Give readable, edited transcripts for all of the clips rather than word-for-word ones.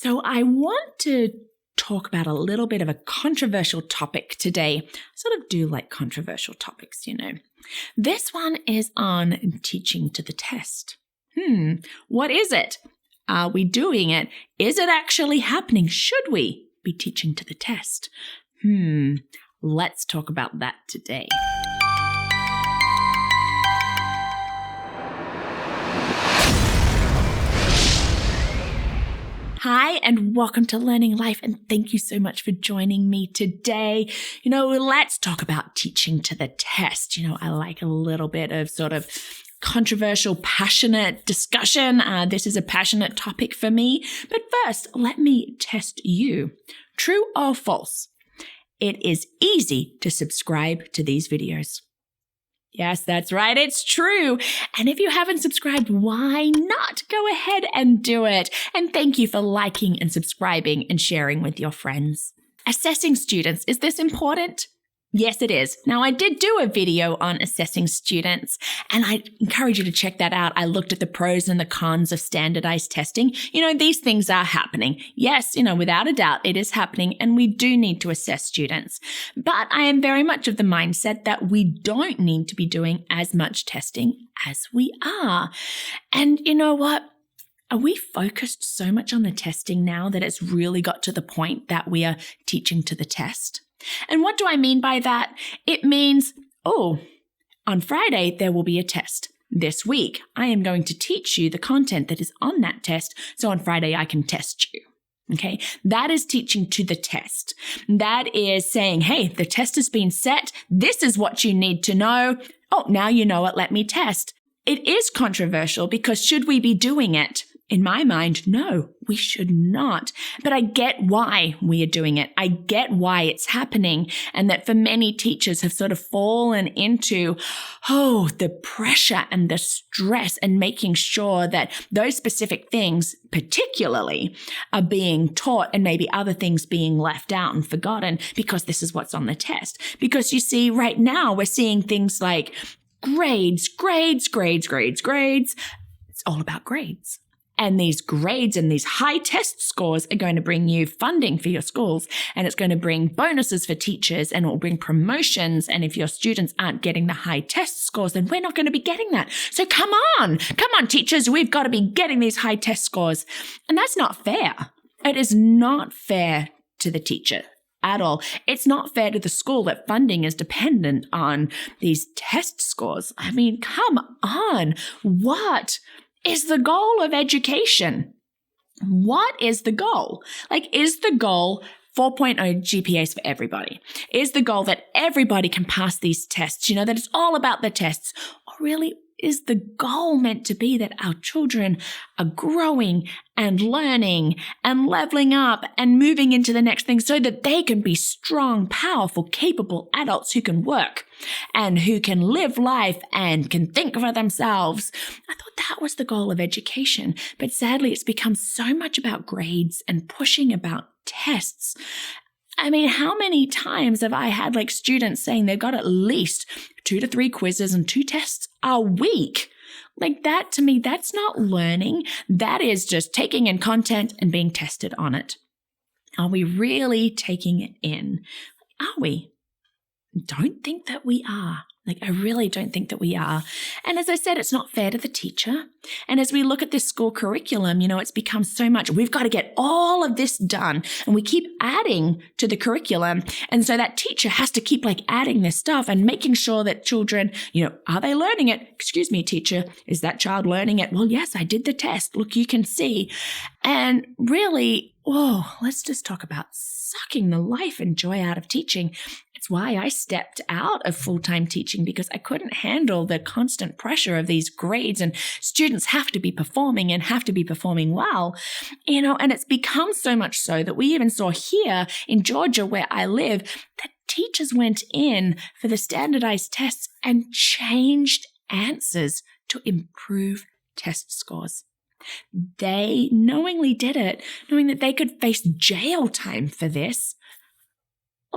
So I want to talk about a little bit of a controversial topic today. I sort of do like controversial topics, you know. This one is on teaching to the test. What is it? Are we doing it? Is it actually happening? Should we be teaching to the test? Let's talk about that today. Hi, and welcome to Learning Life, and thank you so much for joining me today. Let's talk about teaching to the test. I like a little bit of sort of controversial, passionate discussion. This is a passionate topic for me. But first, let me test you. True or false? It is easy to subscribe to these videos. Yes, that's right. It's true. And if you haven't subscribed, why not? Go ahead and do it. And thank you for liking and subscribing and sharing with your friends. Assessing students, is this important? Yes, it is. Now, I did do a video on assessing students, and I encourage you to check that out. I looked at the pros and the cons of standardized testing. These things are happening. Yes, without a doubt, it is happening, and we do need to assess students. But I am very much of the mindset that we don't need to be doing as much testing as we are. And you know what? Are we focused so much on the testing now that it's really got to the point that we are teaching to the test? And what do I mean by that? It means, on Friday, there will be a test. This week, I am going to teach you the content that is on that test, so on Friday, I can test you. Okay, that is teaching to the test. That is saying, hey, the test has been set. This is what you need to know. Oh, now you know it. Let me test. It is controversial because should we be doing it? In my mind, no, we should not. But I get why we are doing it. I get why it's happening, and that for many teachers have sort of fallen into, the pressure and the stress and making sure that those specific things particularly are being taught and maybe other things being left out and forgotten because this is what's on the test. Because you see, right now we're seeing things like grades. It's all about grades. And these grades and these high test scores are going to bring you funding for your schools, and it's going to bring bonuses for teachers, and it will bring promotions. And if your students aren't getting the high test scores, then we're not going to be getting that. So come on, teachers, we've got to be getting these high test scores. And that's not fair. It is not fair to the teacher at all. It's not fair to the school that funding is dependent on these test scores. I mean, come on. What is the goal of education? What is the goal? Is the goal 4.0 GPAs for everybody? Is the goal that everybody can pass these tests? That it's all about the tests? Or really, is the goal meant to be that our children are growing and learning and leveling up and moving into the next thing so that they can be strong, powerful, capable adults who can work and who can live life and can think for themselves? I thought that was the goal of education. But sadly, it's become so much about grades and pushing about tests. I mean, how many times have I had students saying they've got at least 2 to 3 quizzes and 2 tests a week? That, to me, that's not learning. That is just taking in content and being tested on it. Are we really taking it in? Are we? Don't think that we are. I really don't think that we are. And as I said, it's not fair to the teacher. And as we look at this school curriculum, it's become so much, we've got to get all of this done. And we keep adding to the curriculum. And so that teacher has to keep adding this stuff and making sure that children, are they learning it? Excuse me, teacher, is that child learning it? Well, yes, I did the test. Look, you can see. And really, let's just talk about sucking the life and joy out of teaching. It's why I stepped out of full-time teaching, because I couldn't handle the constant pressure of these grades, and students have to be performing and have to be performing well, and it's become so much so that we even saw here in Georgia, where I live, that teachers went in for the standardized tests and changed answers to improve test scores. They knowingly did it, knowing that they could face jail time for this.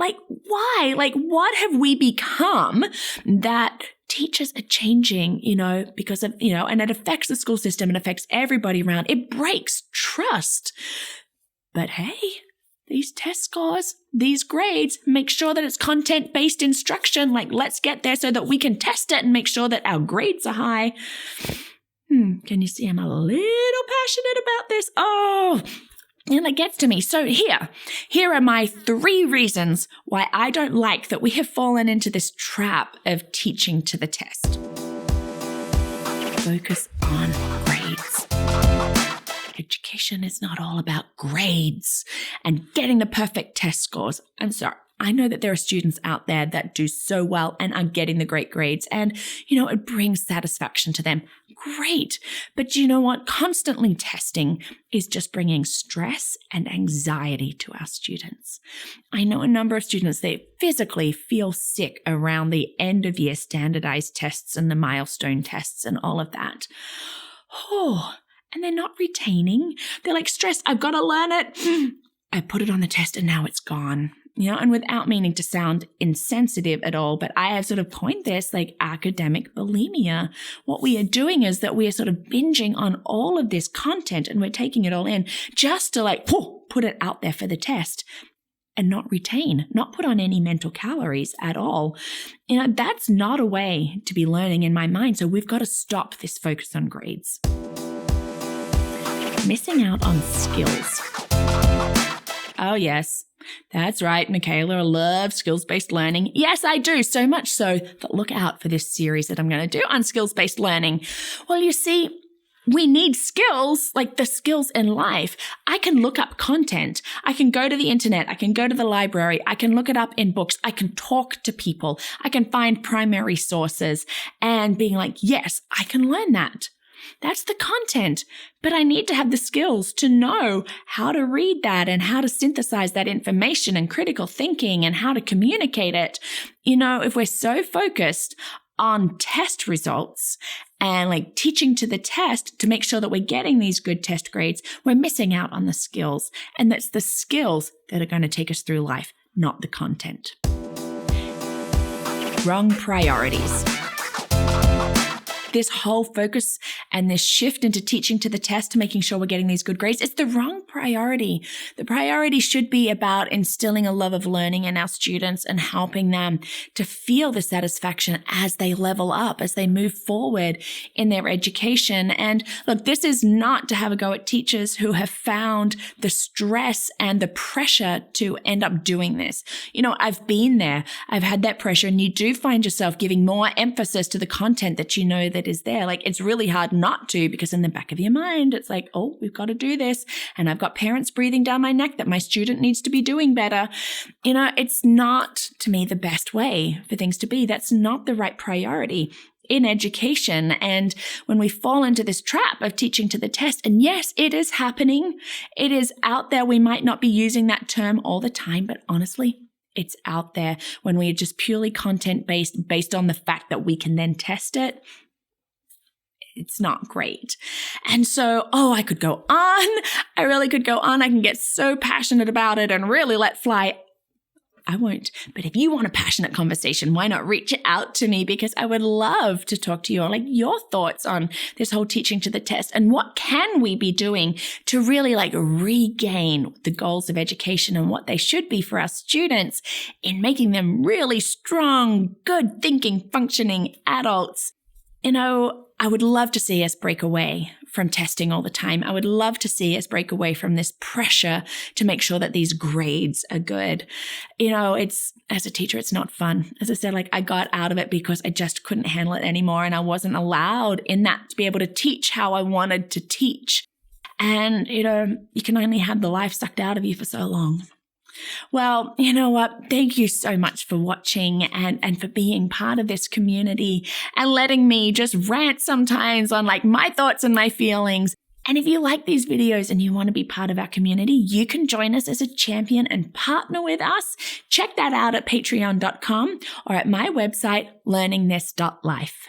Why? What have we become that teachers are changing, because of, and it affects the school system and affects everybody around. It breaks trust. But hey, these test scores, these grades, make sure that it's content-based instruction. Like, let's get there so that we can test it and make sure that our grades are high. Can you see I'm a little passionate about this? Oh, and it gets to me. So here are my 3 reasons why I don't like that we have fallen into this trap of teaching to the test. Focus on grades. Education is not all about grades and getting the perfect test scores. I'm sorry. I know that there are students out there that do so well and are getting the great grades and, it brings satisfaction to them. Great. But you know what? Constantly testing is just bringing stress and anxiety to our students. I know a number of students, they physically feel sick around the end of year standardized tests and the milestone tests and all of that. And they're not retaining. They're like stressed. I've got to learn it. I put it on the test and now it's gone. And without meaning to sound insensitive at all, but I have sort of coined this like academic bulimia. What we are doing is that we are sort of binging on all of this content and we're taking it all in just to put it out there for the test and not retain, not put on any mental calories at all. That's not a way to be learning in my mind. So we've got to stop this focus on grades. Missing out on skills. Oh, yes. That's right, Michaela. I love skills-based learning. Yes, I do. So much so that look out for this series that I'm going to do on skills-based learning. Well, you see, we need skills, like the skills in life. I can look up content. I can go to the internet. I can go to the library. I can look it up in books. I can talk to people. I can find primary sources and being like, yes, I can learn that. That's the content, but I need to have the skills to know how to read that and how to synthesize that information and critical thinking and how to communicate it. If we're so focused on test results and teaching to the test to make sure that we're getting these good test grades, we're missing out on the skills. And that's the skills that are going to take us through life, not the content. Wrong priorities. This whole focus and this shift into teaching to the test to making sure we're getting these good grades, it's the wrong priority. The priority should be about instilling a love of learning in our students and helping them to feel the satisfaction as they level up, as they move forward in their education. And look, this is not to have a go at teachers who have found the stress and the pressure to end up doing this. I've been there. I've had that pressure, and you do find yourself giving more emphasis to the content that that is there. It's really hard not to, because in the back of your mind, it's like, oh, we've got to do this. And I've got parents breathing down my neck that my student needs to be doing better. It's not, to me, the best way for things to be. That's not the right priority in education. And when we fall into this trap of teaching to the test, and yes, it is happening. It is out there. We might not be using that term all the time, but honestly, it's out there when we are just purely content-based, based on the fact that we can then test it. It's not great. And so, I could go on. I really could go on. I can get so passionate about it and really let fly. I won't. But if you want a passionate conversation, why not reach out to me? Because I would love to talk to you on your thoughts on this whole teaching to the test and what can we be doing to really regain the goals of education and what they should be for our students in making them really strong, good thinking, functioning adults. I would love to see us break away from testing all the time. I would love to see us break away from this pressure to make sure that these grades are good. It's, as a teacher, it's not fun. As I said, I got out of it because I just couldn't handle it anymore. And I wasn't allowed in that to be able to teach how I wanted to teach. And, you can only have the life sucked out of you for so long. Well, you know what? Thank you so much for watching and for being part of this community and letting me just rant sometimes on my thoughts and my feelings. And if you like these videos and you want to be part of our community, you can join us as a champion and partner with us. Check that out at patreon.com or at my website, learningthis.life.